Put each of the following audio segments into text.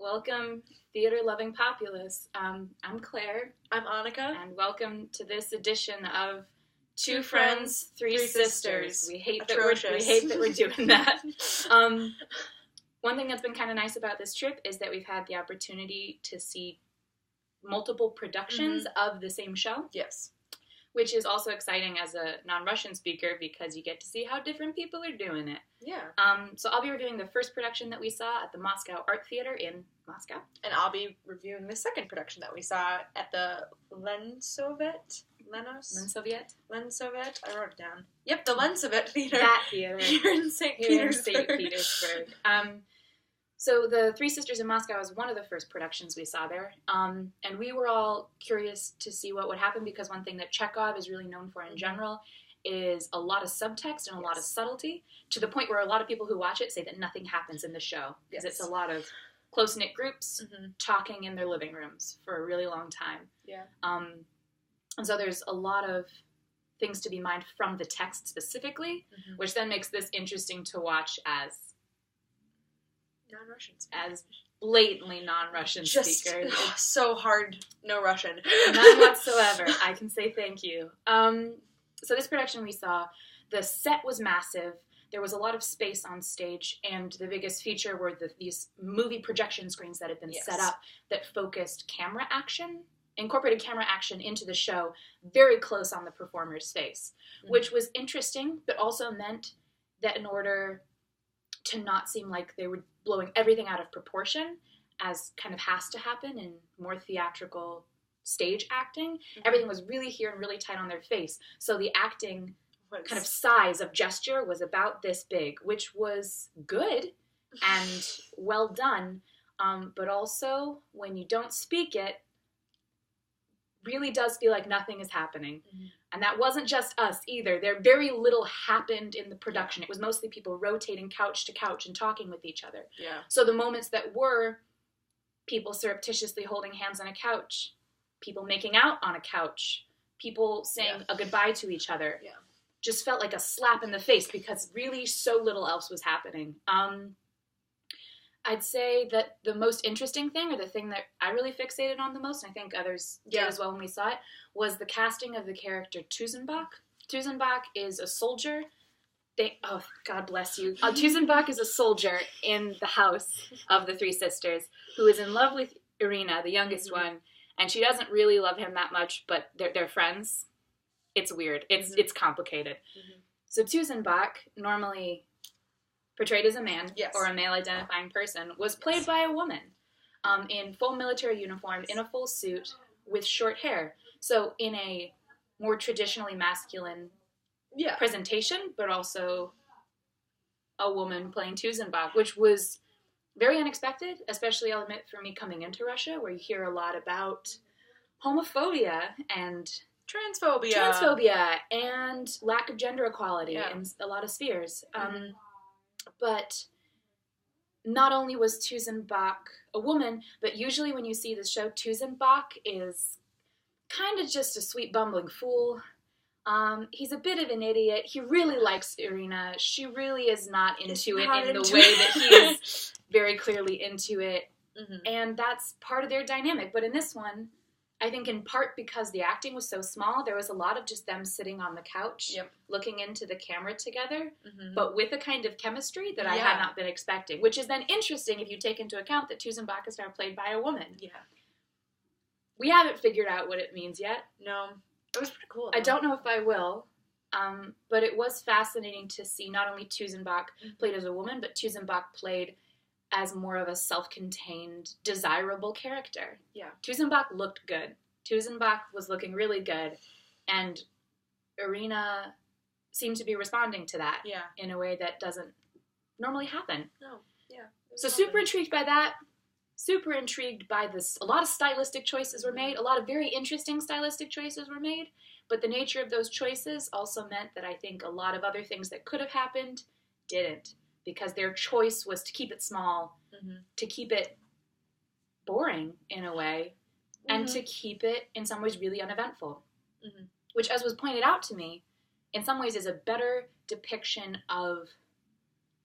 Welcome, theater-loving populace. I'm Claire. I'm Annika. And welcome to this edition of Two Friends, Three Sisters. We hate that we're doing that. One thing that's been kind of nice about this trip is that we've had the opportunity to see multiple productions of the same show. Yes. Which is also exciting as a non-Russian speaker because you get to see how different people are doing it. Yeah. So I'll be reviewing the first production that we saw at the Moscow Art Theater in Moscow. And I'll be reviewing the second production that we saw at the Lensovet? Lensovet? Lensovet? I wrote it down. Yep, the Lensovet Theater. That theater. Here in St. Petersburg. So the Three Sisters in Moscow was one of the first productions we saw there. And we were all curious to see what would happen because one thing that Chekhov is really known for in general is a lot of subtext and a lot of subtlety, to the point where a lot of people who watch it say that nothing happens in the show because it's a lot of close-knit groups talking in their living rooms for a really long time. Yeah. And so there's a lot of things to be mined from the text specifically, which then makes this interesting to watch as non-Russian as blatantly non-Russian speakers. So hard, no Russian. None whatsoever. I can say thank you. So this production we saw, the set was massive. There was a lot of space on stage, and the biggest feature were these movie projection screens that had been set up that focused camera action, incorporated camera action into the show very close on the performer's face, which was interesting, but also meant that in order to not seem like they were blowing everything out of proportion, as kind of has to happen in more theatrical stage acting, everything was really here and really tight on their face. So the acting kind of size of gesture was about this big, which was good and well done, but also when you don't speak it, really does feel like nothing is happening. And that wasn't just us either. There very little happened in the production. It was mostly people rotating couch to couch and talking with each other. Yeah. So the moments that were people surreptitiously holding hands on a couch, people making out on a couch, people saying a goodbye to each other, just felt like a slap in the face because really so little else was happening. I'd say that the most interesting thing, or the thing that I really fixated on the most, and I think others did as well when we saw it, was the casting of the character Tuzenbach. Tuzenbach is a soldier. God bless you. Tuzenbach is a soldier in the house of the Three Sisters who is in love with Irina, the youngest one, and she doesn't really love him that much, but they're friends. It's weird. It's complicated. So Tuzenbach, normally portrayed as a man or a male-identifying person, was played by a woman in full military uniform, in a full suit, with short hair. So in a more traditionally masculine presentation, but also a woman playing Tuzenbach, which was very unexpected, especially, I'll admit, for me coming into Russia, where you hear a lot about homophobia and transphobia and lack of gender equality in a lot of spheres. But not only was Tuzenbach a woman, but usually when you see the show, Tuzenbach is kind of just a sweet bumbling fool. He's a bit of an idiot. He really likes Irina. She really is not into it in the way that he is very clearly into it. And that's part of their dynamic. But in this one, I think in part because the acting was so small, there was a lot of just them sitting on the couch, looking into the camera together, but with a kind of chemistry that I had not been expecting, which is then interesting if you take into account that Tuzenbach is now played by a woman. Yeah. We haven't figured out what it means yet. No. It was pretty cool, though. I don't know if I will, but it was fascinating to see not only Tuzenbach played as a woman, but Tuzenbach played as more of a self-contained, desirable character. Yeah. Tuzenbach looked good. Tuzenbach was looking really good. And Irina seemed to be responding to that in a way that doesn't normally happen. No. Yeah. So super intrigued by that. Super intrigued by this. A lot of stylistic choices were made. A lot of very interesting stylistic choices were made. But the nature of those choices also meant that I think a lot of other things that could have happened didn't. Because their choice was to keep it small, to keep it boring in a way, and to keep it, in some ways, really uneventful. Which, as was pointed out to me, in some ways is a better depiction of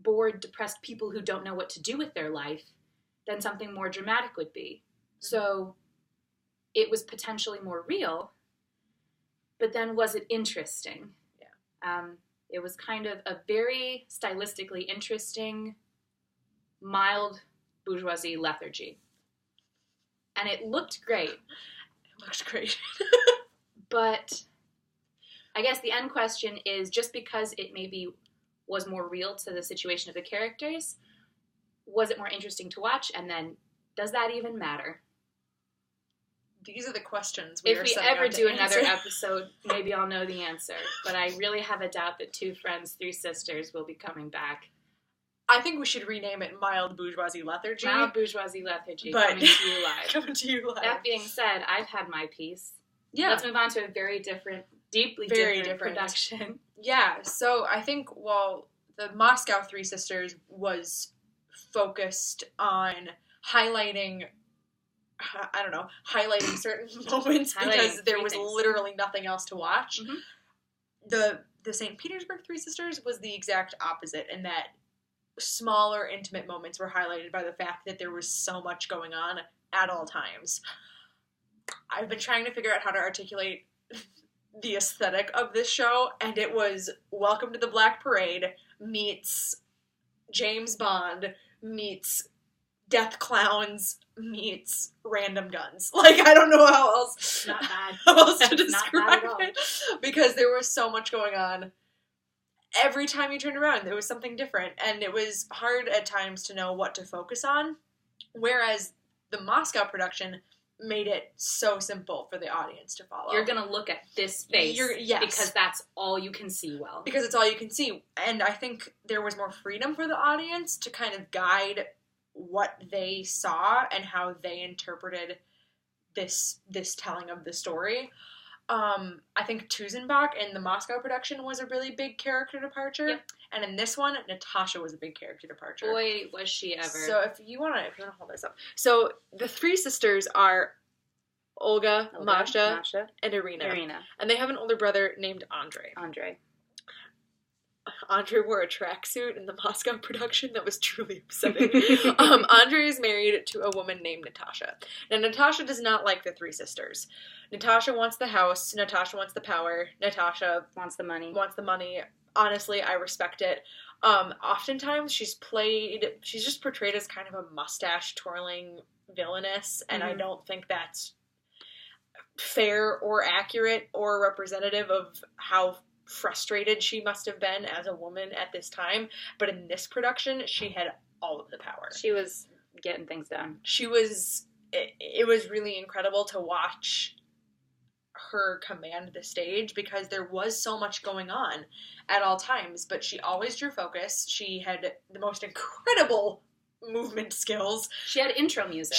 bored, depressed people who don't know what to do with their life than something more dramatic would be. So it was potentially more real, but then was it interesting? Yeah. It was kind of a very stylistically interesting, mild bourgeoisie lethargy. And it looked great. It looked great. But I guess the end question is, just because it maybe was more real to the situation of the characters, was it more interesting to watch? And then, does that even matter? These are the questions if we ever do another episode, maybe I'll know the answer. But I really have a doubt that Two Friends, Three Sisters will be coming back. I think we should rename it Mild Bourgeoisie Lethargy. Mild Bourgeoisie Lethargy, coming to you live. Coming to you live. That being said, I've had my piece. Yeah. Let's move on to a very different, deeply different production. Yeah, so I think while the Moscow Three Sisters was focused on highlighting certain moments because there was literally nothing else to watch. Mm-hmm. The St. Petersburg Three Sisters was the exact opposite, in that smaller, intimate moments were highlighted by the fact that there was so much going on at all times. I've been trying to figure out how to articulate the aesthetic of this show, and it was Welcome to the Black Parade meets James Bond meets Death Clowns meets Random Guns. Like, I don't know how else, not bad. How else to describe it, because there was so much going on. Every time you turned around, there was something different, and it was hard at times to know what to focus on, whereas the Moscow production made it so simple for the audience to follow. You're going to look at this face because that's all you can see well. Because it's all you can see. And I think there was more freedom for the audience to kind of guide what they saw and how they interpreted this telling of the story. I think Tuzenbach in the Moscow production was a really big character departure. Yep. And in this one, Natasha was a big character departure. Boy, was she ever. So if you want to hold this up. So the three sisters are Olga, Masha, and Irina. And they have an older brother named Andrei. Andrei wore a tracksuit in the Moscow production that was truly upsetting. Andrei is married to a woman named Natasha. Now, Natasha does not like the three sisters. Natasha wants the house. Natasha wants the power. Natasha wants the money. Honestly, I respect it. Oftentimes, she's just portrayed as kind of a mustache-twirling villainess, and I don't think that's fair or accurate or representative of how frustrated she must have been as a woman at this time. But in this production, she had all of the power. She was getting things done. It was really incredible to watch her command the stage, because there was so much going on at all times, but she always drew focus. She had the most incredible movement skills. She had intro music.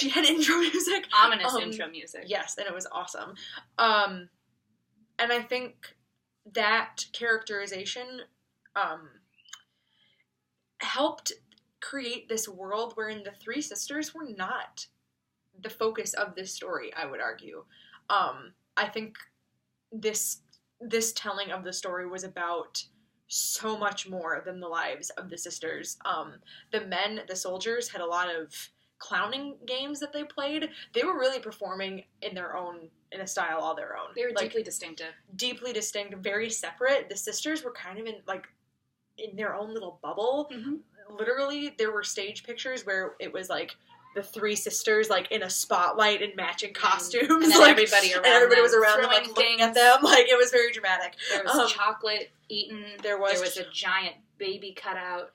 Ominous intro music. Yes, and it was awesome. And I think that characterization helped create this world wherein the three sisters were not the focus of this story, I would argue. I think this telling of the story was about so much more than the lives of the sisters. The soldiers, had a lot of clowning games that they played. They were really performing in a style all their own. They were deeply distinctive. Deeply distinct, very separate. The sisters were kind of in their own little bubble. Mm-hmm. Literally, there were stage pictures where it was the three sisters in a spotlight in matching costumes, and then everybody was around them looking at them. It was very dramatic. There was chocolate eaten. There was a giant baby cutout.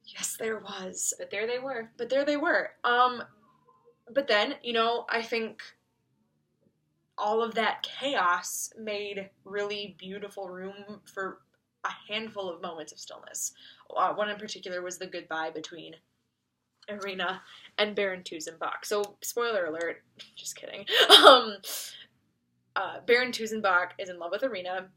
Yes, there was. But there they were. But then, I think all of that chaos made really beautiful room for a handful of moments of stillness. One in particular was the goodbye between Irina and Baron Tuzenbach. So, spoiler alert, just kidding. Baron Tuzenbach is in love with Irina.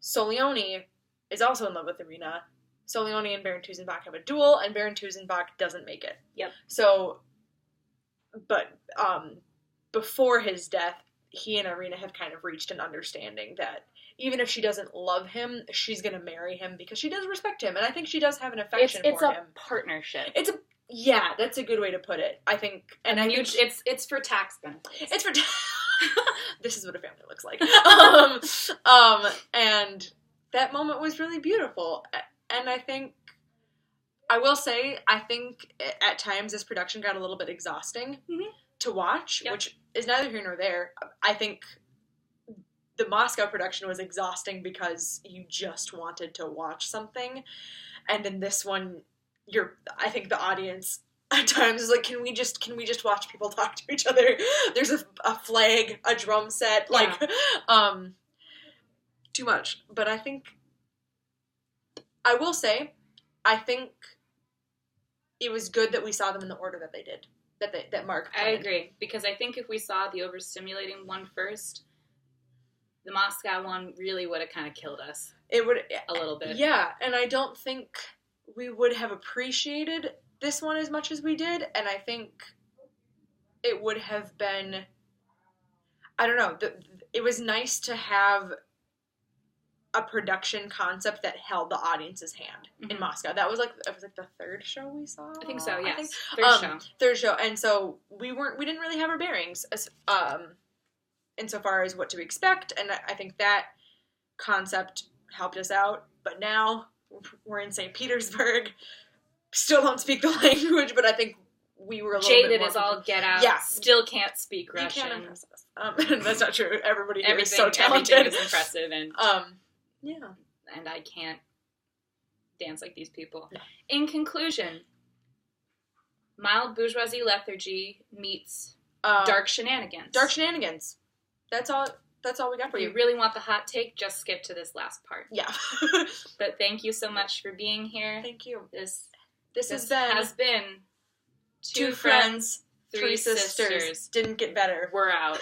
Soleone is also in love with Irina. Soleone and Baron Tuzenbach have a duel, and Baron Tuzenbach doesn't make it. Yep. So, but before his death, he and Irina have kind of reached an understanding that even if she doesn't love him, she's going to marry him because she does respect him, and I think she does have an affection for him. It's a partnership. Yeah, that's a good way to put it. I think, and I think it's for tax benefits. It's for this is what a family looks like. And that moment was really beautiful. And I think, I will say, I think at times this production got a little bit exhausting to watch, which is neither here nor there. I think the Moscow production was exhausting because you just wanted to watch something. And then this one, I think the audience at times is like, can we just watch people talk to each other? There's a flag, a drum set, like, too much. But I think, I will say, I think it was good that we saw them in the order that they did, that Mark I agree, because I think if we saw the overstimulating one first, the Moscow one really would have kind of killed us. It would a little bit. Yeah, and I don't think we would have appreciated this one as much as we did, and I think it would have been, I don't know, it was nice to have a production concept that held the audience's hand in Moscow. That was like the third show we saw. I think so. Yes, third show, and so we didn't really have our bearings as insofar as what to expect, and I think that concept helped us out. But now we're in St. Petersburg, still don't speak the language, but I think we were a little jaded bit more as all get out. Yeah, still can't speak Russian. You can't impress us. That's not true. Everybody here is so talented. Everything is impressive, and yeah, and I can't dance like these people. No. In conclusion, mild bourgeoisie lethargy meets dark shenanigans. Dark shenanigans. That's all we got for you. If you really want the hot take, just skip to this last part. Yeah. But thank you so much for being here. Thank you. This has been Two Friends, Three Sisters. Didn't get better. We're out.